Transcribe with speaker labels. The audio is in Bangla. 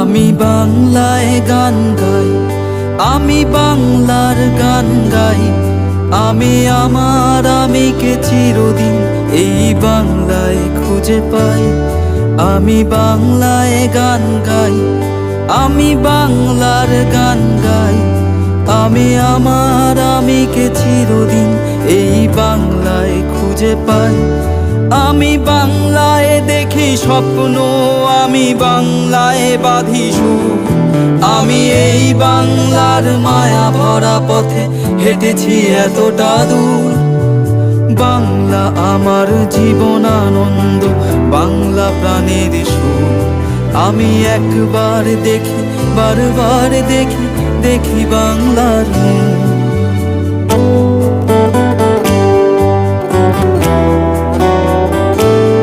Speaker 1: আমি বাংলায় গান গাই, আমি বাংলার গান গাই। আমি আমার আমিকে চিরদিন এই বাংলায় খুঁজে পাই। আমি বাংলায় গান গাই, আমি বাংলার গান গাই। আমি আমার আমিকে চিরদিন এই বাংলায় খুঁজে পাই। আমি বাংলায় দেখি স্বপ্ন, আমি বাংলায় বাঁধি সুর। আমি এই বাংলার মায়া ভরা পথে হেঁটেছি এতটা দূর। বাংলা আমার জীবন আনন্দ, বাংলা প্রাণের সুর। আমি একবার দেখি, বারবার দেখি, দেখি বাংলার মুখ।